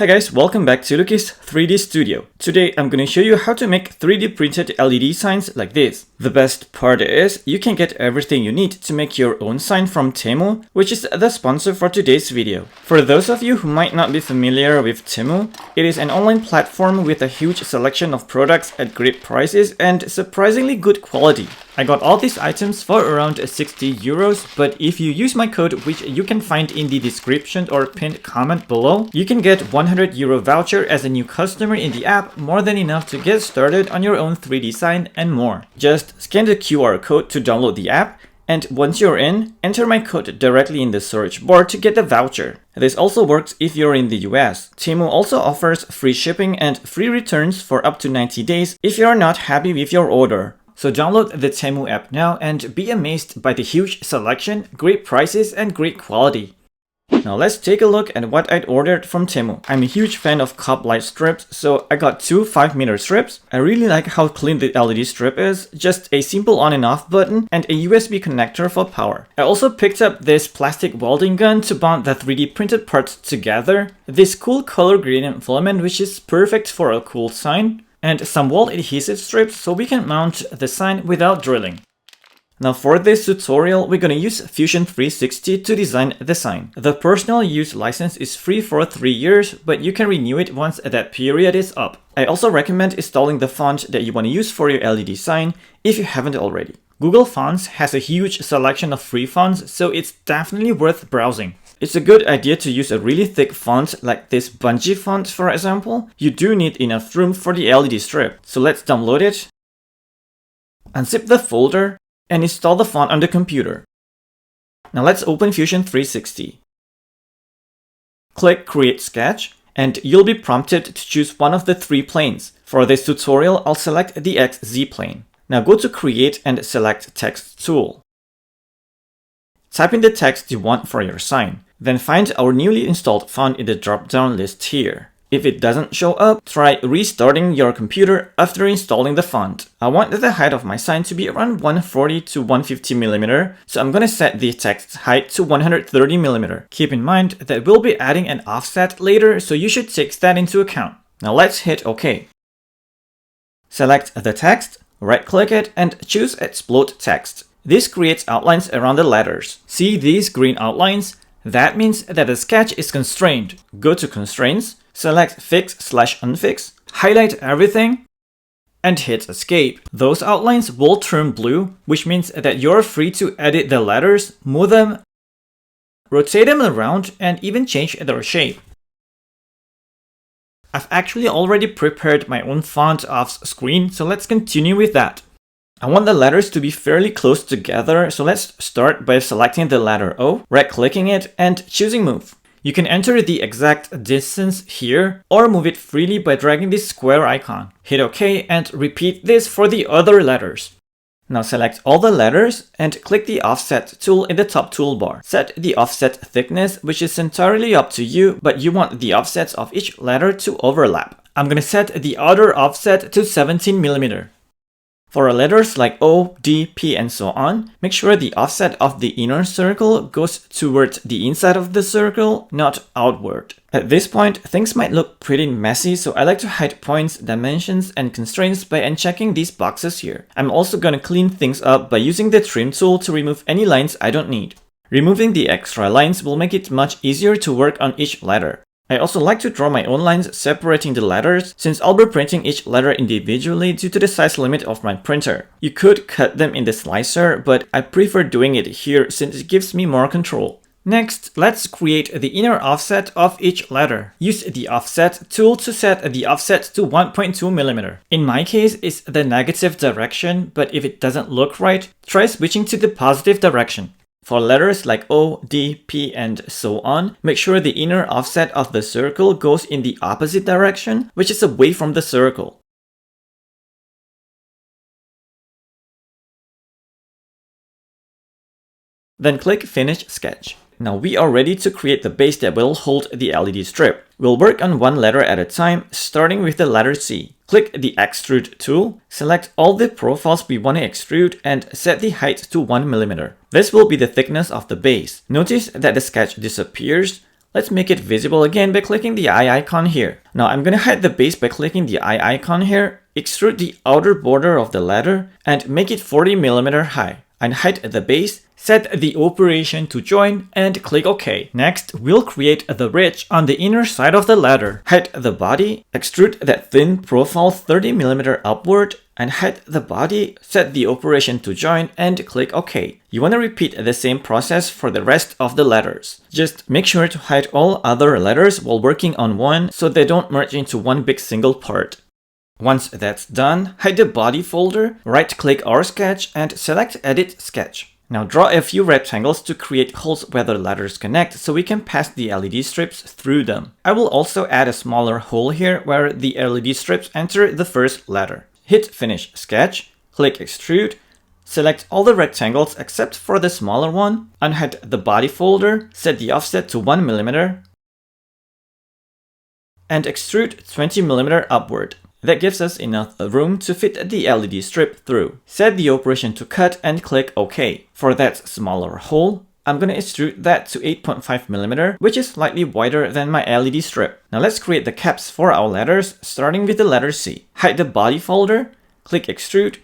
Hi guys, welcome back to Lucky's 3D Studio. Today I'm going to show you how to make 3D printed LED signs like this. The best part is you can get everything you need to make your own sign from Temu, which is the sponsor for today's video. For those of you who might not be familiar with Temu, it is an online platform with a huge selection of products at great prices and surprisingly good quality. I got all these items for around 60 euros, but if you use my code, which you can find in the description or pinned comment below, you can get 100 euro voucher as a new customer in the app, more than enough to get started on your own 3D sign and more. Just scan the QR code to download the app, and once you're in, enter my code directly in the search bar to get the voucher. This also works if you're in the US. Temu also offers free shipping and free returns for up to 90 days if you're not happy with your order. So download the Temu app now and be amazed by the huge selection, great prices, and great quality. Now let's take a look at what I'd ordered from Temu. I'm a huge fan of cup light strips, so I got two 5-meter strips. I really like how clean the LED strip is, just a simple on and off button and a USB connector for power. I also picked up this plastic welding gun to bond the 3D printed parts together, this cool color gradient filament which is perfect for a cool sign, and some wall adhesive strips so we can mount the sign without drilling. Now for this tutorial, we're gonna use Fusion 360 to design the sign. The personal use license is free for 3 years, but you can renew it once that period is up. I also recommend installing the font that you want to use for your LED sign if you haven't already. Google Fonts has a huge selection of free fonts, so it's definitely worth browsing. It's a good idea to use a really thick font like this bungee font, for example. You do need enough room for the LED strip. So let's download it, unzip the folder, and install the font on the computer. Now let's open Fusion 360. Click Create Sketch, and you'll be prompted to choose one of the 3 planes. For this tutorial, I'll select the XZ plane. Now go to Create and select Text Tool. Type in the text you want for your sign. Then find our newly installed font in the drop-down list here. If it doesn't show up, try restarting your computer after installing the font. I want the height of my sign to be around 140 to 150 mm, so I'm gonna set the text height to 130 mm. Keep in mind that we'll be adding an offset later, so you should take that into account. Now let's hit OK. Select the text, right-click it, and choose Explode Text. This creates outlines around the letters. See these green outlines? That means that the sketch is constrained. Go to Constraints, select Fix/Unfix, highlight everything, and hit Escape. Those outlines will turn blue, which means that you're free to edit the letters, move them, rotate them around, and even change their shape. I've actually already prepared my own font off screen, so let's continue with that. I want the letters to be fairly close together, so let's start by selecting the letter O, right-clicking it, and choosing Move. You can enter the exact distance here, or move it freely by dragging this square icon. Hit OK and repeat this for the other letters. Now select all the letters and click the Offset tool in the top toolbar. Set the offset thickness, which is entirely up to you, but you want the offsets of each letter to overlap. I'm gonna set the outer offset to 17 mm. For letters like O, D, P, and so on, make sure the offset of the inner circle goes towards the inside of the circle, not outward. At this point, things might look pretty messy, so I like to hide points, dimensions, and constraints by unchecking these boxes here. I'm also gonna clean things up by using the trim tool to remove any lines I don't need. Removing the extra lines will make it much easier to work on each letter. I also like to draw my own lines separating the letters, since I'll be printing each letter individually due to the size limit of my printer. You could cut them in the slicer, but I prefer doing it here since it gives me more control. Next, let's create the inner offset of each letter. Use the Offset tool to set the offset to 1.2 mm. In my case, it's the negative direction, but if it doesn't look right, try switching to the positive direction. For letters like O, D, P, and so on, make sure the inner offset of the circle goes in the opposite direction, which is away from the circle. Then click Finish Sketch. Now we are ready to create the base that will hold the LED strip. We'll work on one letter at a time, starting with the letter C. Click the Extrude tool, select all the profiles we want to extrude, and set the height to 1 mm. This will be the thickness of the base. Notice that the sketch disappears Let's make it visible again by clicking the eye icon here. Now I'm gonna hide the base by clicking the eye icon here, extrude the outer border of the letter, and make it 40mm high. And hide the base, set the operation to join, and click OK. Next, we'll create the ridge on the inner side of the letter. Hide the body, extrude that thin profile 30mm upward, and hide the body, set the operation to join, and click OK. You want to repeat the same process for the rest of the letters. Just make sure to hide all other letters while working on one so they don't merge into one big single part. Once that's done, hide the body folder, right-click our sketch, and select Edit Sketch. Now draw a few rectangles to create holes where the letters connect so we can pass the LED strips through them. I will also add a smaller hole here where the LED strips enter the first letter. Hit Finish Sketch, click Extrude, select all the rectangles except for the smaller one, unhide the body folder, set the offset to 1mm, and extrude 20mm upward. That gives us enough room to fit the LED strip through. Set the operation to cut and click OK. For that smaller hole, I'm gonna extrude that to 8.5mm, which is slightly wider than my LED strip. Now let's create the caps for our letters, starting with the letter C. Hide the body folder, click Extrude,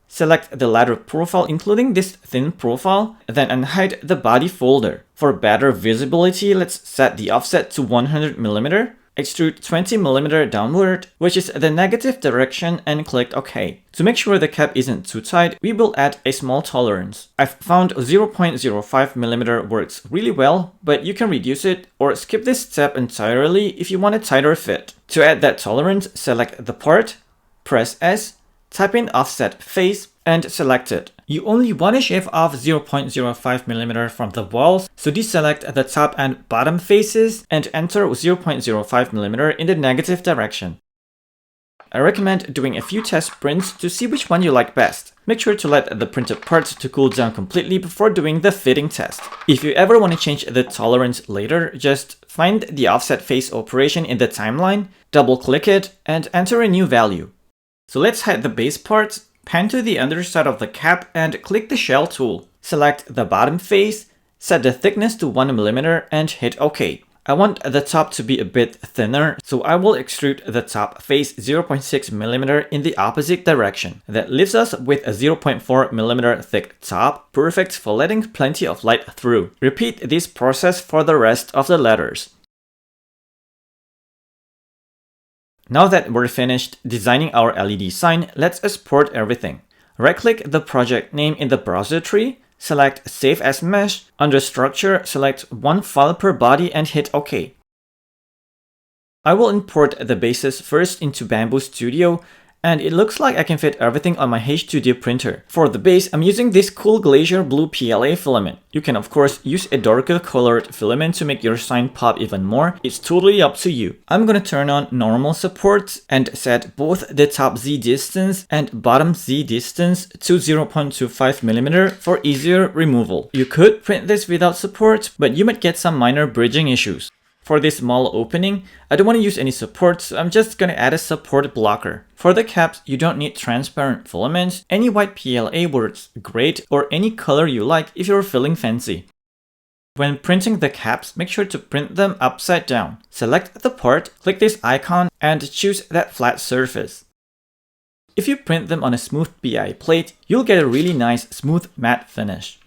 select the letter profile including this thin profile, then unhide the body folder. For better visibility, let's set the offset to 100mm. Extrude 20mm downward, which is the negative direction, and click OK. To make sure the cap isn't too tight, we will add a small tolerance. I've found 0.05mm works really well, but you can reduce it or skip this step entirely if you want a tighter fit. To add that tolerance, select the part, press S, type in offset face, and select it. You only want to shave off 0.05mm from the walls, so deselect the top and bottom faces and enter 0.05mm in the negative direction. I recommend doing a few test prints to see which one you like best. Make sure to let the printed parts to cool down completely before doing the fitting test. If you ever want to change the tolerance later, just find the offset face operation in the timeline, double click it, and enter a new value. So let's hide the base parts. Pan to the underside of the cap and click the shell tool. Select the bottom face, set the thickness to 1mm and hit OK. I want the top to be a bit thinner, so I will extrude the top face 0.6mm in the opposite direction. That leaves us with a 0.4mm thick top, perfect for letting plenty of light through. Repeat this process for the rest of the letters. Now that we're finished designing our LED sign, let's export everything. Right-click the project name in the browser tree, select Save as Mesh, under Structure, select one file per body and hit OK. I will import the bases first into Bamboo Studio, and it looks like I can fit everything on my H2D printer. For the base, I'm using this cool glacier blue PLA filament. You can of course use a darker colored filament to make your sign pop even more. It's totally up to you. I'm gonna turn on normal supports and set both the top Z distance and bottom Z distance to 0.25mm for easier removal. You could print this without support, but you might get some minor bridging issues. For this small opening, I don't want to use any support, so I'm just going to add a support blocker. For the caps, you don't need transparent filaments. Any white PLA works great, or any color you like if you're feeling fancy. When printing the caps, make sure to print them upside down. Select the part, click this icon, and choose that flat surface. If you print them on a smooth PI plate, you'll get a really nice smooth matte finish.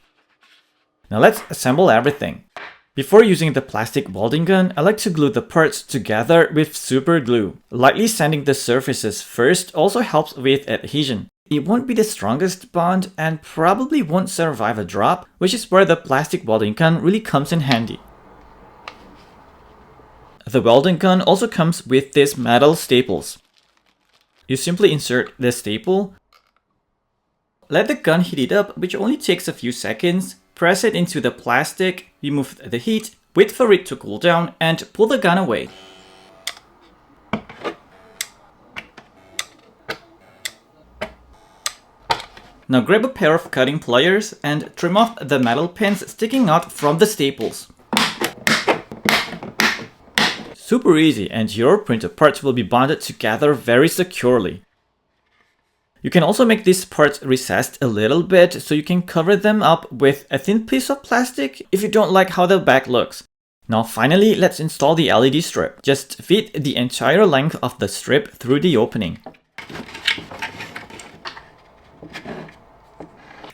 Now let's assemble everything. Before using the plastic welding gun, I like to glue the parts together with super glue. Lightly sanding the surfaces first also helps with adhesion. It won't be the strongest bond and probably won't survive a drop, which is where the plastic welding gun really comes in handy. The welding gun also comes with these metal staples. You simply insert the staple, let the gun heat it up, which only takes a few seconds. Press it into the plastic, remove the heat, wait for it to cool down, and pull the gun away. Now grab a pair of cutting pliers and trim off the metal pins sticking out from the staples. Super easy, and your printed parts will be bonded together very securely. You can also make these parts recessed a little bit so you can cover them up with a thin piece of plastic if you don't like how the back looks. Now finally, let's install the LED strip. Just feed the entire length of the strip through the opening.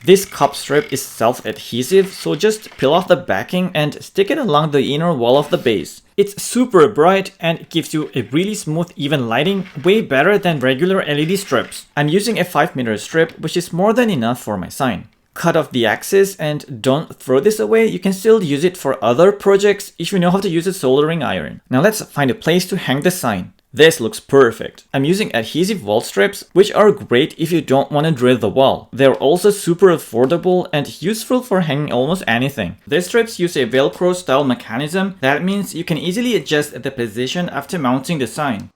This cup strip is self-adhesive, so just peel off the backing and stick it along the inner wall of the base. It's super bright and gives you a really smooth, even lighting, way better than regular LED strips. I'm using a 5-meter strip, which is more than enough for my sign. Cut off the axis and don't throw this away, you can still use it for other projects if you know how to use a soldering iron. Now let's find a place to hang the sign. This looks perfect. I'm using adhesive wall strips, which are great if you don't want to drill the wall. They're also super affordable and useful for hanging almost anything. These strips use a Velcro style mechanism. That means you can easily adjust the position after mounting the sign.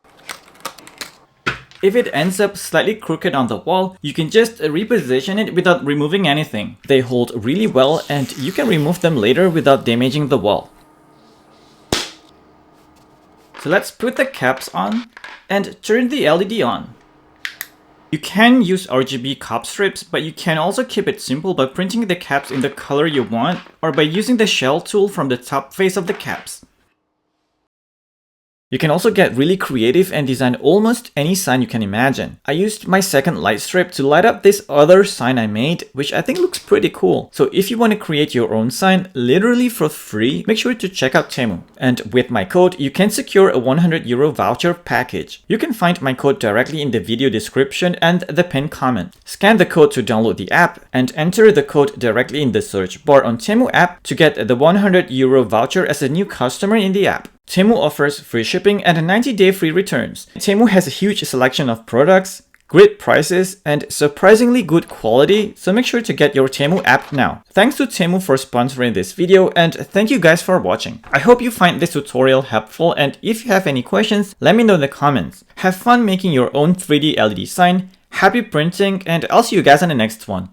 If it ends up slightly crooked on the wall, you can just reposition it without removing anything. They hold really well and you can remove them later without damaging the wall. So let's put the caps on and turn the LED on. You can use RGB cup strips, but you can also keep it simple by printing the caps in the color you want or by using the shell tool from the top face of the caps. You can also get really creative and design almost any sign you can imagine. I used my second light strip to light up this other sign I made, which I think looks pretty cool. So if you want to create your own sign literally for free, make sure to check out Temu. And with my code, you can secure a €100 voucher package. You can find my code directly in the video description and the pinned comment. Scan the code to download the app and enter the code directly in the search bar on Temu app to get the €100 voucher as a new customer in the app. Temu offers free shipping and 90-day free returns. Temu has a huge selection of products, great prices, and surprisingly good quality, so make sure to get your Temu app now. Thanks to Temu for sponsoring this video, and thank you guys for watching. I hope you find this tutorial helpful, and if you have any questions, let me know in the comments. Have fun making your own 3D LED sign, happy printing, and I'll see you guys on the next one.